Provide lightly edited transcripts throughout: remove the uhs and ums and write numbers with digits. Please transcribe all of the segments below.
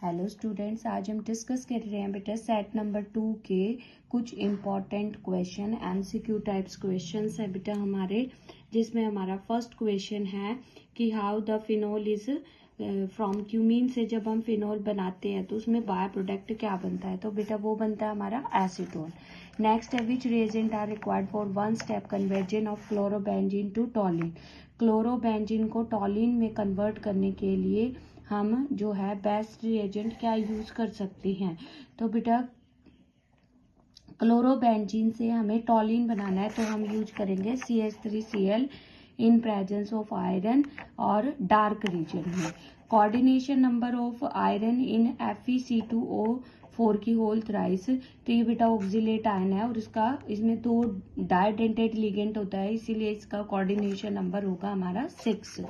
Hello students, आज हम discuss कर रहे हैं बेटा सेट नंबर 2 के कुछ important question MCQ types questions है बेटा हमारे, जिसमें हमारा फर्स्ट क्वेश्चन है कि how the phenol is from cumene से जब हम फिनोल बनाते हैं तो उसमें बाय प्रोडक्ट क्या बनता है। तो बेटा वो बनता है हमारा एसीटोन। नेक्स्ट है which reagent are required for one step conversion of chlorobenzene to toluene. Chlorobenzene को टॉलिन में कन्वर्ट करने के लिए हम जो है बेस्ट रिएजेंट क्या यूज कर सकते हैं। तो बेटा क्लोरोबेंजीन से हमें टॉलिन बनाना है तो हम यूज करेंगे CH3Cl in presence of iron और डार्क रीजन में। Coordination number of iron in FeC2O4 की होल थ्राइस। तो ये बेटा ऑक्सिलेट आयन है और इसमें 2 डाइडेंटेड लिगेंड होता है, इसीलिए इसका कोऑर्डिनेशन नंबर होगा हमारा 6।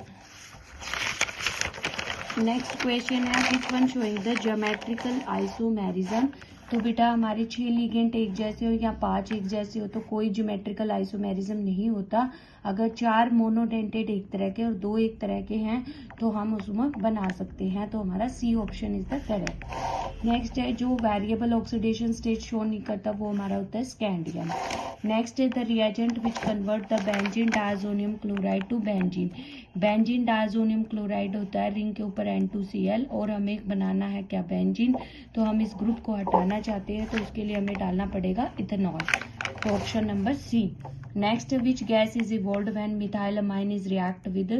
नेक्स्ट क्वेश्चन है which one showing the geometrical isomerism. तो बेटा हमारे 6 लिगेंड एक जैसे हो या 5 एक जैसे हो तो कोई ज्योमेट्रिकल आइसोमेरिज्म नहीं होता। अगर 4 मोनोडेंटेड एक तरह के और 2 एक तरह के हैं तो हम उसमें बना सकते हैं। तो हमारा C option is the correct. Next है जो वेरिएबल ऑक्सीडेशन स्टेट शो नहीं करता वो हमारा होता है स्कैंडियम। नेक्स्ट है the reagent which convert the benzene diazonium chloride to benzene. Benzene diazonium chloride होता है रिंग के ऊपर N2Cl और हमें बनाना है क्या बेंजीन। तो हम इस ग्रुप को हटाना चाहते हैं तो उसके लिए हमें डालना पड़ेगा इथेनॉल। तो option number C. Next which gas is evolved when methyl amine is react with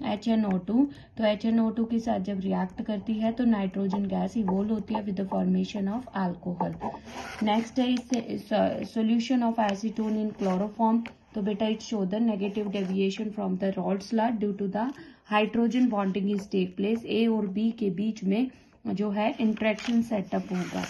HNO2। तो HNO2 के साथ जब रिएक्ट करती है तो नाइट्रोजन गैस इवॉल्व होती है with the formation of alcohol. Next है solution of acetone in chloroform. तो बेटा it show the negative deviation from the Raoult's law due to the hydrogen bonding is take place. A और B के बीच में जो है इंट्रैक्शन सेटअप होगा।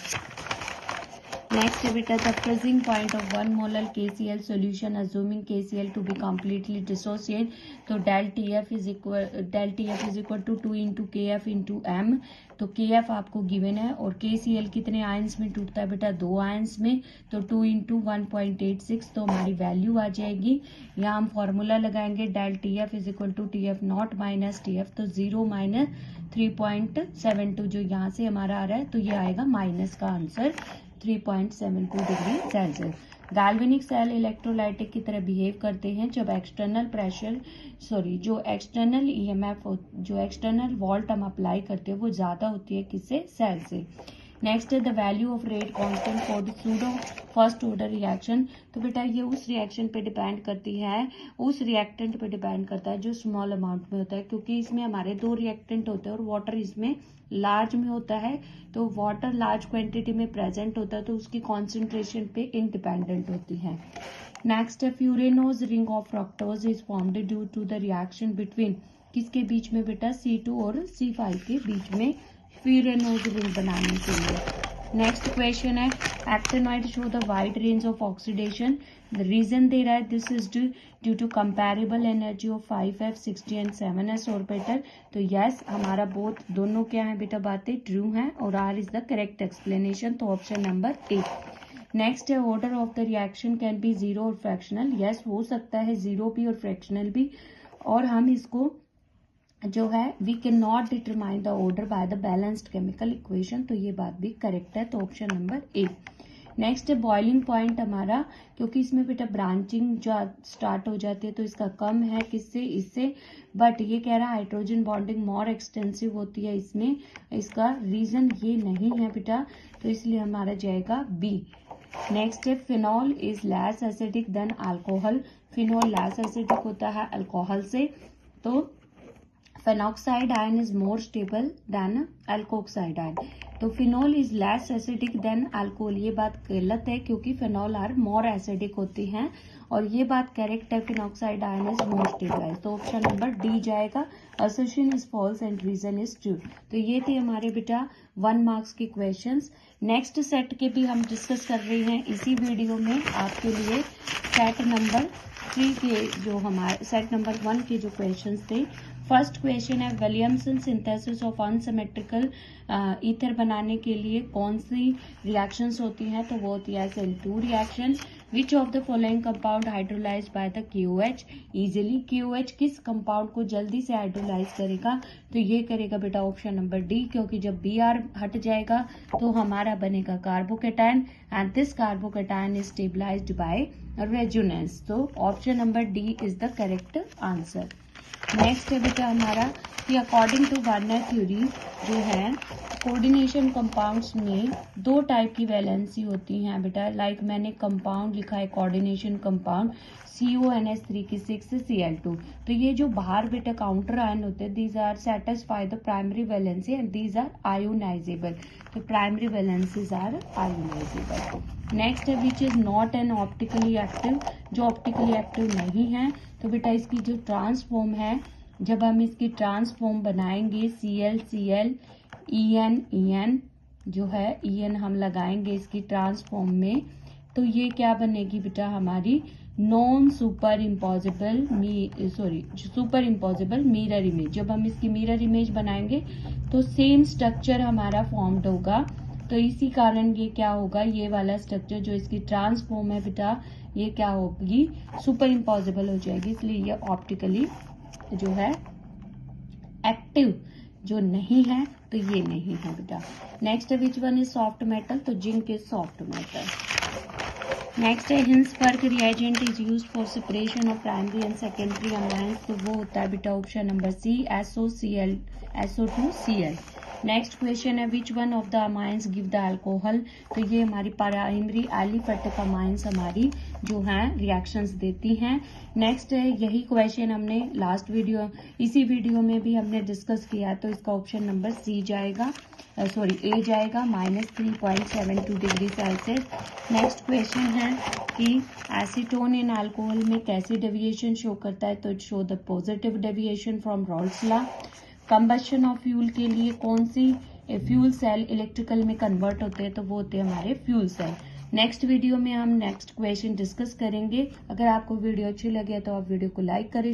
Next है बेटा the freezing point of 1 molar KCl solution assuming KCl to be completely dissociate. तो del TF is equal to 2 into KF into M। तो KF आपको गिवन है और KCl कितने आयंस में टूटता है बेटा 2 आयंस में, तो 2 into 1.86। तो हमारी वैल्यू आ जाएगी। यहाँ हम फॉर्मूला लगाएंगे del TF is equal to TF naught minus TF। तो 0 माइनस 3.72 जो यहाँ से हमारा आ रहा है तो ये आएगा माइनस का answer 3.72 degree Celsius. Galvanic cell electrolytic की तरह बिहेव करते हैं जब जो एक्सटर्नल EMF जो एक्सटर्नल वोल्ट हम अप्लाई करते हैं वो ज्यादा होती है किससे, सेल से। नेक्स्ट है the value of rate constant for the pseudo first order reaction. तो बेटा ये उस रिएक्शन पे डिपेंड करती है, उस रिएक्टेंट पे डिपेंड करता है जो स्मॉल अमाउंट में होता है, क्योंकि इसमें हमारे 2 रिएक्टेंट होते हैं और वाटर इसमें लार्ज में होता है। तो वाटर लार्ज क्वांटिटी में प्रेजेंट होता है तो उसकी कॉन्सेंट्रेशन पे इंडिपेंडेंट होती है। नेक्स्ट है furanose ring of fructose is formed due to the reaction between किसके बीच में बेटा C2 और C5 के बीच में फ्यूरेनोज रिंग बनाने के लिए। नेक्स्ट क्वेश्चन है actinoid show the wide range of oxidation. The reason दे रहा है this is due to comparable energy of 5F 60 and 7S और बेटर। तो यस हमारा दोनों क्या है बेटा बातें ट्रू हैं और R is the correct explanation. तो ऑप्शन नंबर ए। नेक्स्ट है order of the reaction can be 0 और फ्रैक्शनल। यस हो सकता है 0 भी और फ्रैक्शनल भी, और हम इसको जो है we can not determine the order by the balanced chemical equation. तो ये बात भी करेक्ट है। तो ऑप्शन नंबर ए। नेक्स्ट है बॉइलिंग पॉइंट हमारा, क्योंकि इसमें बेटा ब्रांचिंग जो स्टार्ट हो जाती है तो इसका कम है किससे, इससे। बट ये कह रहा है हाइड्रोजन बॉन्डिंग मोर एक्सटेंसिव होती है इसमें, इसका रीजन ये नहीं है बेटा, तो इसलिए हमारा जाएगा बी। नेक्स्ट है phenol is less acidic than alcohol. Phenol less acidic होता है अल्कोहल से। तो phenoxide ion is more stable than alkoxide ion. तो phenol is less acidic than alcohol, ये बात गलत है क्योंकि फिनॉल आर मोर एसिडिक होती हैं, और ये बात करेक्ट है phenoxide ion is more stabilize. तो ऑप्शन नंबर डी जाएगा। Assertion is false and reason is true. तो ये थे हमारे बेटा 1 मार्क्स के क्वेश्चंस। नेक्स्ट सेट के भी हम डिस्कस कर रहे हैं इसी वीडियो में आपके लिए। सेट नंबर 3 के जो हमारे सेट नंबर 1 के जो क्वेश्चंस थे। फर्स्ट क्वेश्चन है Williamson synthesis of unsymmetrical ether बनाने के लिए कौन सी रिएक्शंस होती हैं। तो वो होती है SN2 reaction which of the following compound hydrolyse by the KOH easily. KOH किस कंपाउंड को जल्दी से हाइड्रोलाइज करेगा, तो ये करेगा बेटा ऑप्शन नंबर डी, क्योंकि जब Br हट जाएगा तो हमारा बनेगा carbocation and this carbocation is stabilized by resonance. तो option number D is the correct answer. Next है बेटा हमारा कि अकॉर्डिंग टू वार्नर थ्योरी जो है कोऑर्डिनेशन कंपाउंड्स में दो टाइप की वैलेंसी होती हैं बेटा। लाइक मैंने कंपाउंड लिखा है कोऑर्डिनेशन कंपाउंड CONH3 की 6Cl2। तो ये जो बाहर बेटा काउंटर आयन होते हैं these are satisfy the primary valency and these are ionizable. तो primary valencies are ionizable. Next है which is not an optically active, जो ऑप्टिकली एक्टिव नहीं है। तो बेटा इसकी जो ट्रांसफॉर्म है, जब हम इसकी ट्रांसफॉर्म बनाएंगे ClCl En जो है En हम लगाएंगे इसकी ट्रांसफॉर्म में, तो ये क्या बनेगी बेटा हमारी non super impossible mirror image. जब हम इसकी मिरर इमेज बनाएंगे तो सेम स्ट्रक्चर हमारा फॉर्म्ड होगा। तो इसी कारण ये क्या होगा, ये वाला स्ट्रक्चर जो इसकी ट्रांसफॉर्म है बेटा ये क्या होगी, सुपर इम्पॉसिबल हो जाएगी, इसलिए ये ऑप्टिकली जो है एक्टिव जो नहीं है, तो ये नहीं है बेटा। Next which one is soft metal, तो zinc is soft metal. Next है Hinsberg reagent is used for separation of primary and secondary amines, तो वो होता है बेटा option number C SO2Cl। Next question है which one of the amines give the alcohol, तो ये हमारी प्राइमरी एलिफेटिक अमाइंस हमारी जो हैं रिएक्शंस देती हैं। नेक्स्ट है यही क्वेश्चन हमने लास्ट वीडियो इसी वीडियो में भी हमने डिस्कस किया, तो इसका ऑप्शन नंबर सी जाएगा, ए जाएगा, -3.72 डिग्री सेल्सियस। नेक्स्ट क्वेश्चन है कि एसीटोन इन अल्कोहल में कैसी डेविएशन शो करता है, तो show the positive deviation from Rawls law. Combustion of fuel के लिए कौन सी फ्यूल सेल इलेक्ट्रिकल में कन्वर्ट होते हैं, तो वो होते हैं हमारे फ्यूल सेल। नेक्स्ट वीडियो में हम नेक्स्ट क्वेश्चन डिस्कस करेंगे। अगर आपको वीडियो अच्छी लगे तो आप वीडियो को लाइक करें।